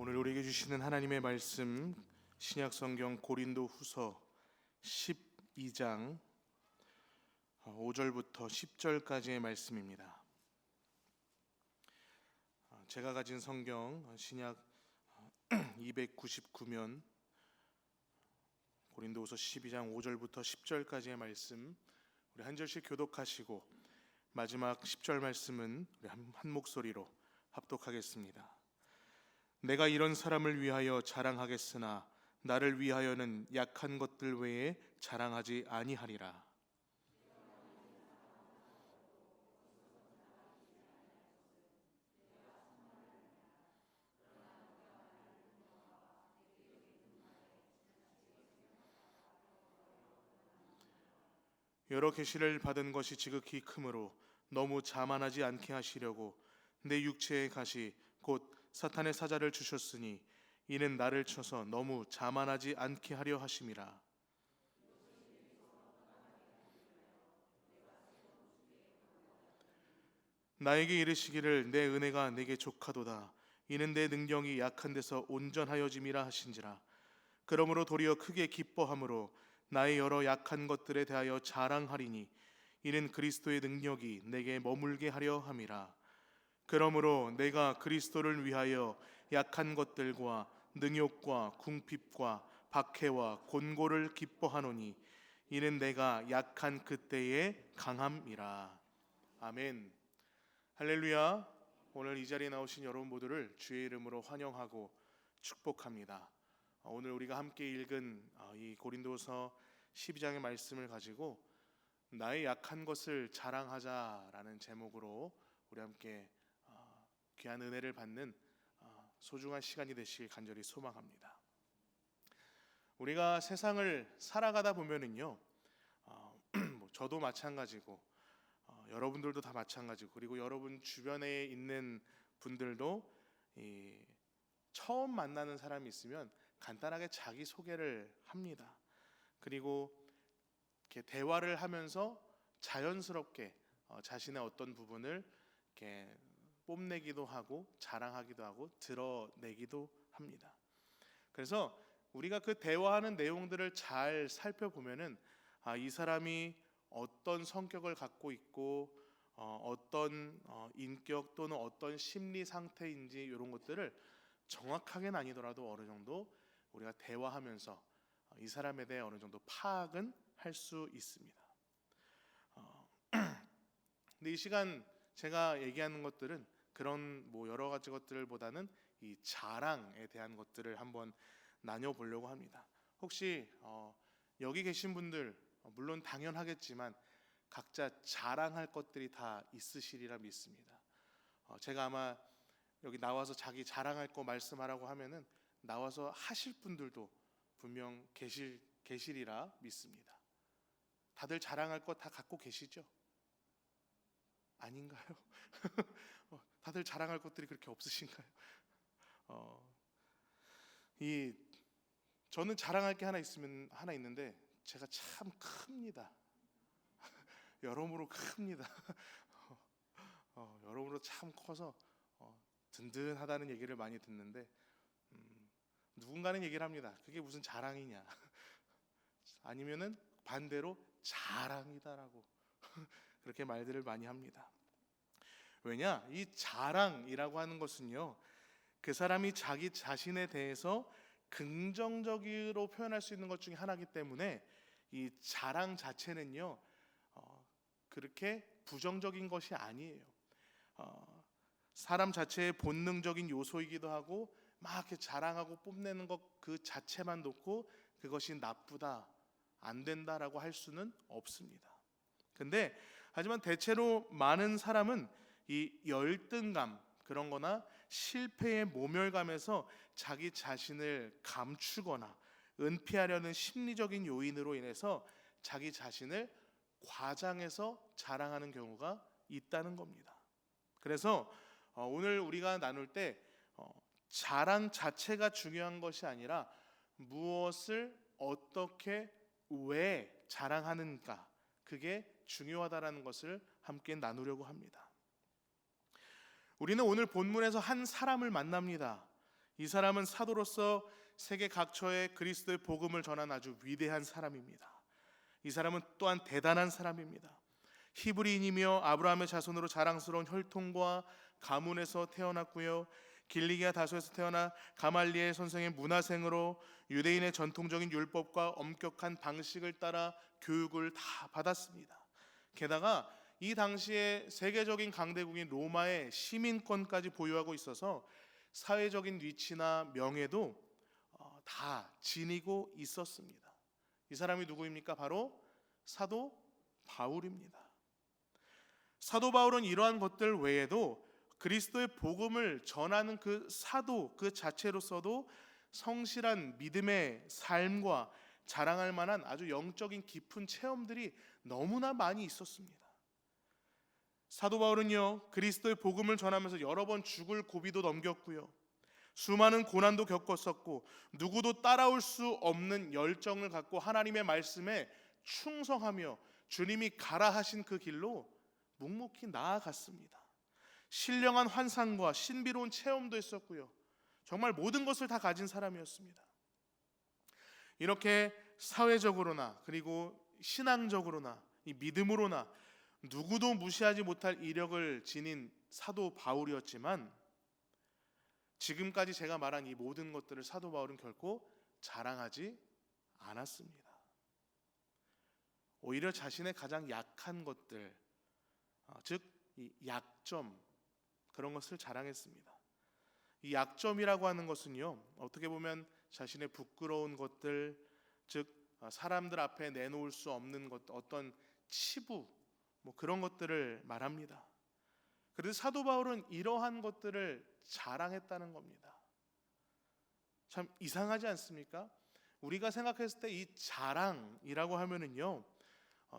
오늘 우리에게 주시는 하나님의 말씀, 신약성경 고린도후서 12장 5절부터 10절까지의 말씀입니다. 제가 가진 성경 신약 299면 고린도후서 12장 5절부터 10절까지의 말씀, 우리 한 절씩 교독하시고 마지막 10절 말씀은 우리 한 목소리로 합독하겠습니다. 내가 이런 사람을 위하여 자랑하겠으나 나를 위하여는 약한 것들 외에 자랑하지 아니하리라. 여러 계시를 받은 것이 지극히 크므로 너무 자만하지 않게 하시려고 내 육체의 가시 곧 사탄의 사자를 주셨으니 이는 나를 쳐서 너무 자만하지 않게 하려 하심이라. 나에게 이르시기를 내 은혜가 내게 족하도다. 이는 내 능력이 약한 데서 온전하여짐이라 하신지라. 그러므로 도리어 크게 기뻐함으로 나의 여러 약한 것들에 대하여 자랑하리니 이는 그리스도의 능력이 내게 머물게 하려 함이라. 그러므로 내가 그리스도를 위하여 약한 것들과 능욕과 궁핍과 박해와 곤고를 기뻐하노니 이는 내가 약한 그때의 강함이라. 아멘. 할렐루야. 오늘 이 자리에 나오신 여러분 모두를 주의 이름으로 환영하고 축복합니다. 오늘 우리가 함께 읽은 이 고린도서 12장의 말씀을 가지고 나의 약한 것을 자랑하자라는 제목으로 우리 함께 귀한 은혜를 받는 소중한 시간이 되시길 간절히 소망합니다. 우리가 세상을 살아가다 보면은요, 저도 마찬가지고 여러분들도 다 마찬가지고, 그리고 여러분 주변에 있는 분들도 처음 만나는 사람이 있으면 간단하게 자기 소개를 합니다. 그리고 이렇게 대화를 하면서 자연스럽게 자신의 어떤 부분을 이렇게 뽐내기도 하고 자랑하기도 하고 드러내기도 합니다. 그래서 우리가 그 대화하는 내용들을 잘 살펴보면은 이 사람이 어떤 성격을 갖고 있고 어떤 인격 또는 어떤 심리 상태인지 이런 것들을 정확하게는 아니더라도 어느 정도 우리가 대화하면서 이 사람에 대해 어느 정도 파악은 할 수 있습니다. 근데 이 시간 제가 얘기하는 것들은 그런 여러 가지 것들보다는 이 자랑에 대한 것들을 한번 나눠 보려고 합니다. 혹시 여기 계신 분들 물론 당연하겠지만 각자 자랑할 것들이 다 있으시리라 믿습니다. 제가 아마 여기 나와서 자기 자랑할 거 말씀하라고 하면은 나와서 하실 분들도 분명 계시리라 믿습니다. 다들 자랑할 거 다 갖고 계시죠? 아닌가요? 다들 자랑할 것들이 그렇게 없으신가요? 저는 자랑할 게 하나 있는데 제가 참 큽니다. 여러모로 큽니다. 여러모로 참 커서 든든하다는 얘기를 많이 듣는데 누군가는 얘기를 합니다. 그게 무슨 자랑이냐? 아니면은 반대로 자랑이다라고 그렇게 말들을 많이 합니다. 왜냐? 이 자랑이라고 하는 것은요, 그 사람이 자기 자신에 대해서 긍정적으로 표현할 수 있는 것 중에 하나이기 때문에 이 자랑 자체는요 그렇게 부정적인 것이 아니에요. 사람 자체의 본능적인 요소이기도 하고 막 이렇게 자랑하고 뽐내는 것 그 자체만 놓고 그것이 나쁘다, 안 된다라고 할 수는 없습니다. 근데 하지만 대체로 많은 사람은 이 열등감 그런 거나 실패의 모멸감에서 자기 자신을 감추거나 은폐하려는 심리적인 요인으로 인해서 자기 자신을 과장해서 자랑하는 경우가 있다는 겁니다. 그래서 오늘 우리가 나눌 때 자랑 자체가 중요한 것이 아니라 무엇을 어떻게 왜 자랑하는가, 그게 중요하다라는 것을 함께 나누려고 합니다. 우리는 오늘 본문에서 한 사람을 만납니다. 이 사람은 사도로서 세계 각처에 그리스도의 복음을 전한 아주 위대한 사람입니다. 이 사람은 또한 대단한 사람입니다. 히브리인이며 아브라함의 자손으로 자랑스러운 혈통과 가문에서 태어났고요. 길리기아 다소에서 태어나 가말리엘 선생의 문화생으로 유대인의 전통적인 율법과 엄격한 방식을 따라 교육을 다 받았습니다. 게다가 이 당시에 세계적인 강대국인 로마의 시민권까지 보유하고 있어서 사회적인 위치나 명예도 다 지니고 있었습니다. 이 사람이 누구입니까? 바로 사도 바울입니다. 사도 바울은 이러한 것들 외에도 그리스도의 복음을 전하는 그 사도 그 자체로서도 성실한 믿음의 삶과 자랑할 만한 아주 영적인 깊은 체험들이 너무나 많이 있었습니다. 사도 바울은요, 그리스도의 복음을 전하면서 여러 번 죽을 고비도 넘겼고요, 수많은 고난도 겪었었고, 누구도 따라올 수 없는 열정을 갖고 하나님의 말씀에 충성하며 주님이 가라 하신 그 길로 묵묵히 나아갔습니다. 신령한 환상과 신비로운 체험도 했었고요, 정말 모든 것을 다 가진 사람이었습니다. 이렇게 사회적으로나 그리고 신앙적으로나 이 믿음으로나 누구도 무시하지 못할 이력을 지닌 사도 바울이었지만, 지금까지 제가 말한 이 모든 것들을 사도 바울은 결코 자랑하지 않았습니다. 오히려 자신의 가장 약한 것들, 즉 이 약점, 그런 것을 자랑했습니다. 이 약점이라고 하는 것은요, 어떻게 보면 자신의 부끄러운 것들, 즉 사람들 앞에 내놓을 수 없는 것, 어떤 치부, 그런 것들을 말합니다. 그래서 사도 바울은 이러한 것들을 자랑했다는 겁니다. 참 이상하지 않습니까? 우리가 생각했을 때 이 자랑이라고 하면은요,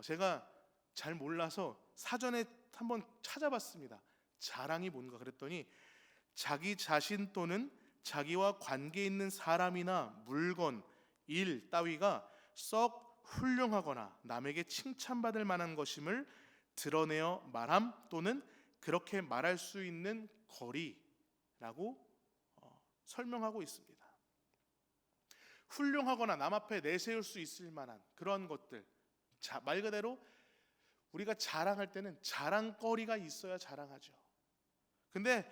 제가 잘 몰라서 사전에 한번 찾아봤습니다. 자랑이 뭔가 그랬더니, 자기 자신 또는 자기와 관계 있는 사람이나 물건, 일 따위가 썩 훌륭하거나 남에게 칭찬받을 만한 것임을 드러내어 말함, 또는 그렇게 말할 수 있는 거리라고 설명하고 있습니다. 훌륭하거나 남 앞에 내세울 수 있을 만한 그런 것들, 말 그대로 우리가 자랑할 때는 자랑거리가 있어야 자랑하죠. 근데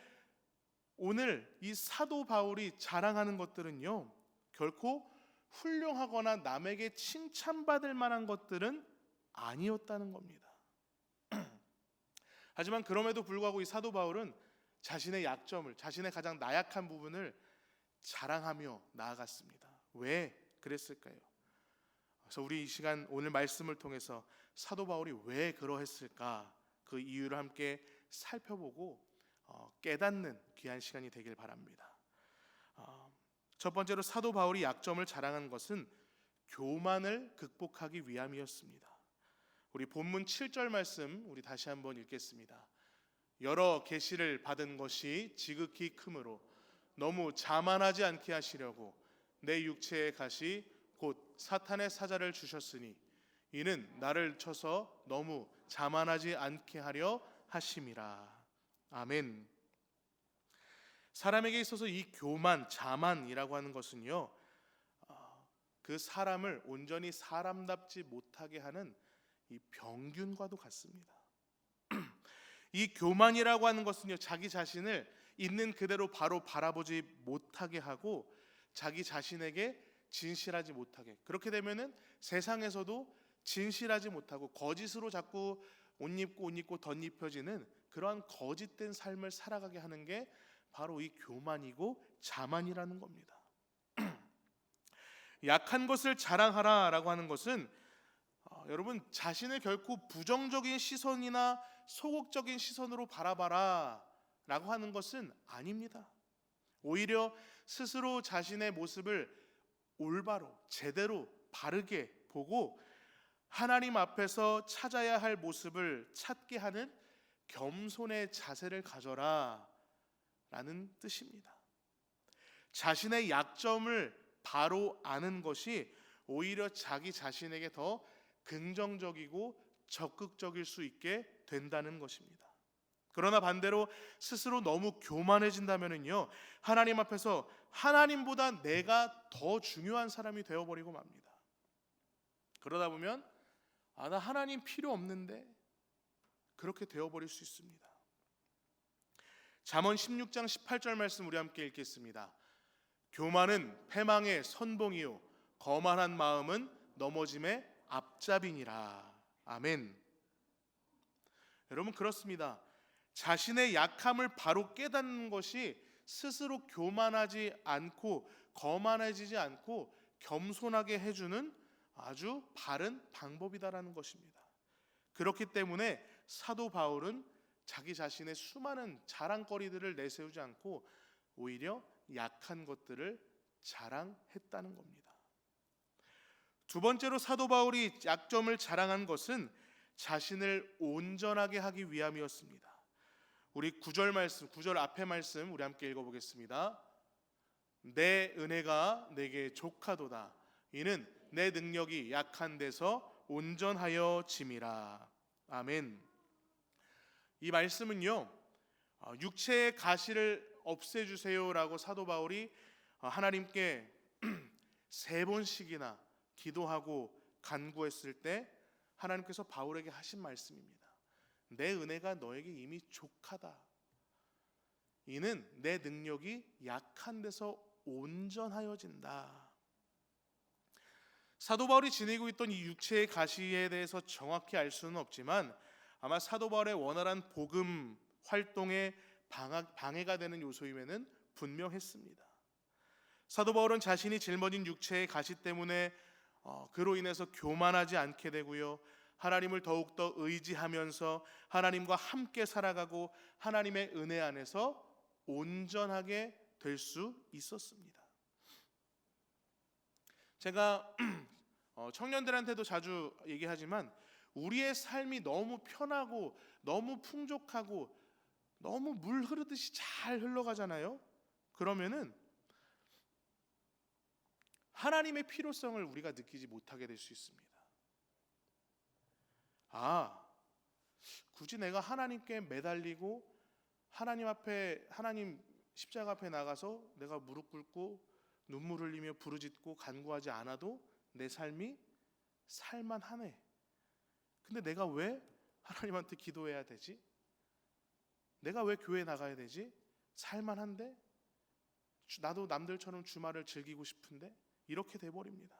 오늘 이 사도 바울이 자랑하는 것들은요, 결코 훌륭하거나 남에게 칭찬받을 만한 것들은 아니었다는 겁니다. 하지만 그럼에도 불구하고 이 사도 바울은 자신의 약점을, 자신의 가장 나약한 부분을 자랑하며 나아갔습니다. 왜 그랬을까요? 그래서 우리 이 시간 오늘 말씀을 통해서 사도 바울이 왜 그러했을까, 그 이유를 함께 살펴보고 깨닫는 귀한 시간이 되길 바랍니다. 첫 번째로 사도 바울이 약점을 자랑한 것은 교만을 극복하기 위함이었습니다. 우리 본문 7절 말씀 우리 다시 한번 읽겠습니다. 여러 계시를 받은 것이 지극히 크므로 너무 자만하지 않게 하시려고 내 육체의 가시 곧 사탄의 사자를 주셨으니 이는 나를 쳐서 너무 자만하지 않게 하려 하심이라. 아멘. 사람에게 있어서 이 교만, 자만이라고 하는 것은요, 그 사람을 온전히 사람답지 못하게 하는 이 병균과도 같습니다. 이 교만이라고 하는 것은요, 자기 자신을 있는 그대로 바로 바라보지 못하게 하고 자기 자신에게 진실하지 못하게, 그렇게 되면은 세상에서도 진실하지 못하고 거짓으로 자꾸 옷 입고 덧입혀지는 그러한 거짓된 삶을 살아가게 하는 게 바로 이 교만이고 자만이라는 겁니다. 약한 것을 자랑하라라고 하는 것은 여러분, 자신을 결코 부정적인 시선이나 소극적인 시선으로 바라봐라 라고 하는 것은 아닙니다. 오히려 스스로 자신의 모습을 올바로, 제대로, 바르게 보고 하나님 앞에서 찾아야 할 모습을 찾게 하는 겸손의 자세를 가져라 라는 뜻입니다. 자신의 약점을 바로 아는 것이 오히려 자기 자신에게 더 긍정적이고 적극적일 수 있게 된다는 것입니다. 그러나 반대로 스스로 너무 교만해진다면은요, 하나님 앞에서 하나님보다 내가 더 중요한 사람이 되어버리고 맙니다. 그러다 보면 나 하나님 필요 없는데, 그렇게 되어버릴 수 있습니다. 잠언 16장 18절 말씀 우리 함께 읽겠습니다. 교만은 패망의 선봉이요 거만한 마음은 넘어짐의 앞잡이니라. 아멘. 여러분, 그렇습니다. 자신의 약함을 바로 깨닫는 것이 스스로 교만하지 않고 거만해지지 않고 겸손하게 해주는 아주 바른 방법이다라는 것입니다. 그렇기 때문에 사도 바울은 자기 자신의 수많은 자랑거리들을 내세우지 않고 오히려 약한 것들을 자랑했다는 겁니다. 두 번째로 사도 바울이 약점을 자랑한 것은 자신을 온전하게 하기 위함이었습니다. 우리 9절 말씀, 9절 앞에 말씀 우리 함께 읽어보겠습니다. 내 은혜가 내게 족하도다. 이는 내 능력이 약한 데서 온전하여 짐이라. 아멘. 이 말씀은요, 육체의 가시를 없애주세요라고 사도 바울이 하나님께 3번씩이나 기도하고 간구했을 때 하나님께서 바울에게 하신 말씀입니다. 내 은혜가 너에게 이미 족하다. 이는 내 능력이 약한 데서 온전하여진다. 사도 바울이 지니고 있던 이 육체의 가시에 대해서 정확히 알 수는 없지만 아마 사도 바울의 원활한 복음 활동에 방해가 되는 요소임에는 분명했습니다. 사도 바울은 자신이 짊어진 육체의 가시 때문에 그로 인해서 교만하지 않게 되고요, 하나님을 더욱더 의지하면서 하나님과 함께 살아가고 하나님의 은혜 안에서 온전하게 될 수 있었습니다. 제가 청년들한테도 자주 얘기하지만 우리의 삶이 너무 편하고 너무 풍족하고 너무 물 흐르듯이 잘 흘러가잖아요. 그러면은 하나님의 필요성을 우리가 느끼지 못하게 될 수 있습니다. 굳이 내가 하나님께 매달리고 하나님 십자가 앞에 나가서 내가 무릎 꿇고 눈물 흘리며 부르짖고 간구하지 않아도 내 삶이 살만하네. 근데 내가 왜 하나님한테 기도해야 되지? 내가 왜 교회 나가야 되지? 살만한데? 나도 남들처럼 주말을 즐기고 싶은데? 이렇게 돼버립니다.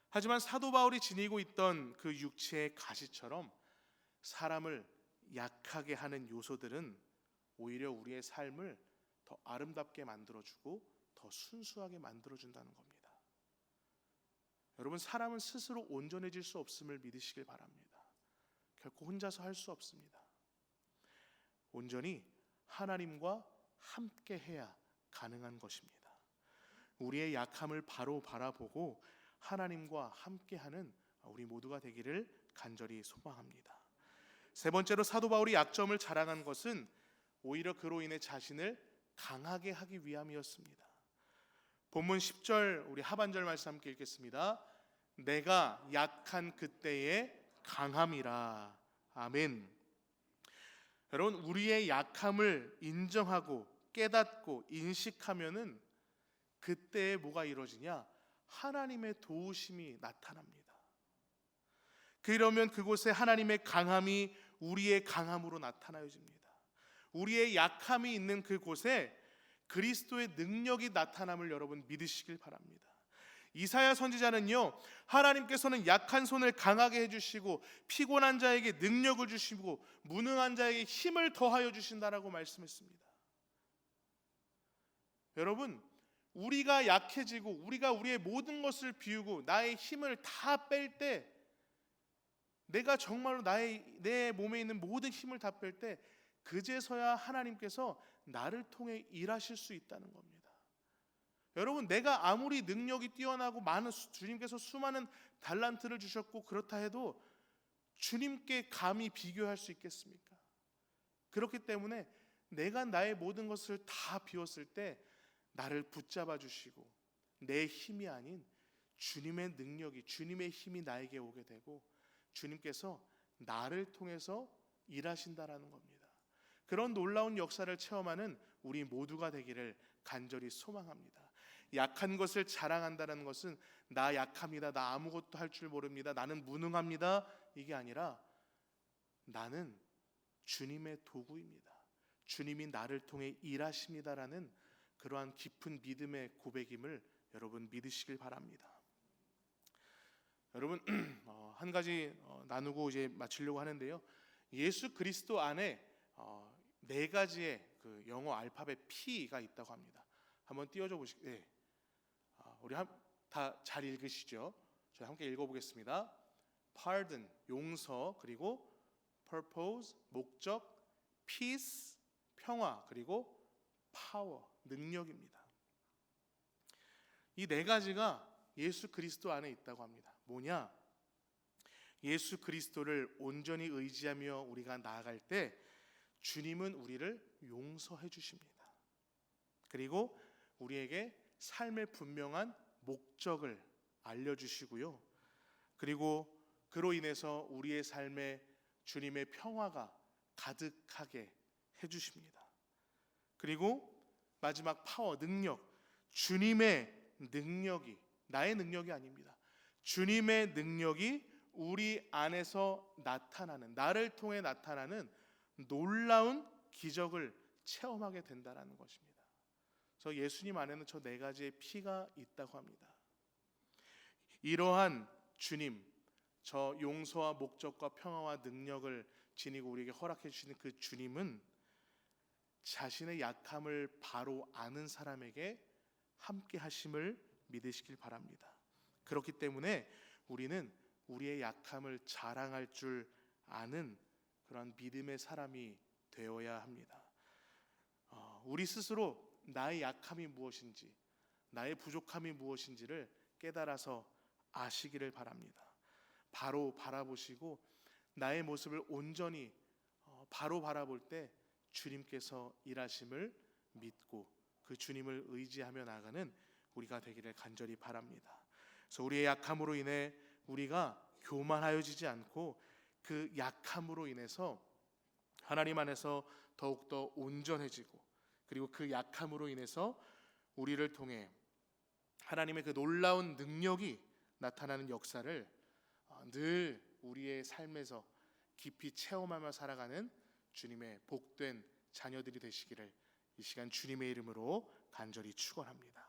하지만 사도 바울이 지니고 있던 그 육체의 가시처럼 사람을 약하게 하는 요소들은 오히려 우리의 삶을 더 아름답게 만들어주고 더 순수하게 만들어준다는 겁니다. 여러분, 사람은 스스로 온전해질 수 없음을 믿으시길 바랍니다. 결코 혼자서 할 수 없습니다. 온전히 하나님과 함께 해야 가능한 것입니다. 우리의 약함을 바로 바라보고 하나님과 함께하는 우리 모두가 되기를 간절히 소망합니다. 세 번째로 사도 바울이 약점을 자랑한 것은 오히려 그로 인해 자신을 강하게 하기 위함이었습니다. 본문 10절 우리 하반절 말씀 함께 읽겠습니다. 내가 약한 그때의 강함이라. 아멘. 여러분, 우리의 약함을 인정하고 깨닫고 인식하면은 그때에 뭐가 이루어지냐? 하나님의 도우심이 나타납니다. 그러면 그곳에 하나님의 강함이 우리의 강함으로 나타나집니다. 우리의 약함이 있는 그곳에 그리스도의 능력이 나타남을 여러분 믿으시길 바랍니다. 이사야 선지자는요, 하나님께서는 약한 손을 강하게 해주시고 피곤한 자에게 능력을 주시고 무능한 자에게 힘을 더하여 주신다라고 말씀했습니다. 여러분, 우리가 약해지고 우리가 우리의 모든 것을 비우고 나의 힘을 다 뺄 때, 내가 정말로 내 몸에 있는 모든 힘을 다 뺄 때 그제서야 하나님께서 나를 통해 일하실 수 있다는 겁니다. 여러분, 내가 아무리 능력이 뛰어나고 주님께서 수많은 달란트를 주셨고 그렇다 해도 주님께 감히 비교할 수 있겠습니까? 그렇기 때문에 내가 나의 모든 것을 다 비웠을 때 나를 붙잡아 주시고 내 힘이 아닌 주님의 능력이, 주님의 힘이 나에게 오게 되고 주님께서 나를 통해서 일하신다라는 겁니다. 그런 놀라운 역사를 체험하는 우리 모두가 되기를 간절히 소망합니다. 약한 것을 자랑한다는 것은 나 약합니다, 나 아무것도 할 줄 모릅니다, 나는 무능합니다, 이게 아니라 나는 주님의 도구입니다, 주님이 나를 통해 일하십니다라는 그러한 깊은 믿음의 고백임을 여러분 믿으시길 바랍니다. 여러분 한 가지 나누고 이제 마치려고 하는데요. 예수 그리스도 안에 네 가지의 그 영어 알파벳 P가 있다고 합니다. 한번 띄워줘 보시죠. 네. 우리 다 잘 읽으시죠? 저희 함께 읽어보겠습니다. Pardon, 용서, 그리고 Purpose, 목적, Peace, 평화, 그리고 Power, 능력입니다. 이 네 가지가 예수 그리스도 안에 있다고 합니다. 뭐냐? 예수 그리스도를 온전히 의지하며 우리가 나아갈 때 주님은 우리를 용서해 주십니다. 그리고 우리에게 삶의 분명한 목적을 알려주시고요. 그리고 그로 인해서 우리의 삶에 주님의 평화가 가득하게 해주십니다. 그리고 마지막 파워, 능력, 주님의 능력이 나의 능력이 아닙니다. 주님의 능력이 우리 안에서 나타나는, 나를 통해 나타나는 놀라운 기적을 체험하게 된다는 것입니다. 그래서 예수님 안에는 저 네 가지의 피가 있다고 합니다. 이러한 주님, 저 용서와 목적과 평화와 능력을 지니고 우리에게 허락해 주시는 그 주님은 자신의 약함을 바로 아는 사람에게 함께 하심을 믿으시길 바랍니다. 그렇기 때문에 우리는 우리의 약함을 자랑할 줄 아는 그런 믿음의 사람이 되어야 합니다. 우리 스스로 나의 약함이 무엇인지, 나의 부족함이 무엇인지를 깨달아서 아시기를 바랍니다. 바로 바라보시고 나의 모습을 온전히 바로 바라볼 때 주님께서 일하심을 믿고 그 주님을 의지하며 나가는 우리가 되기를 간절히 바랍니다. 그래서 우리의 약함으로 인해 우리가 교만하여지지 않고 그 약함으로 인해서 하나님 안에서 더욱더 온전해지고, 그리고 그 약함으로 인해서 우리를 통해 하나님의 그 놀라운 능력이 나타나는 역사를 늘 우리의 삶에서 깊이 체험하며 살아가는 주님의 복된 자녀들이 되시기를 이 시간 주님의 이름으로 간절히 축원합니다.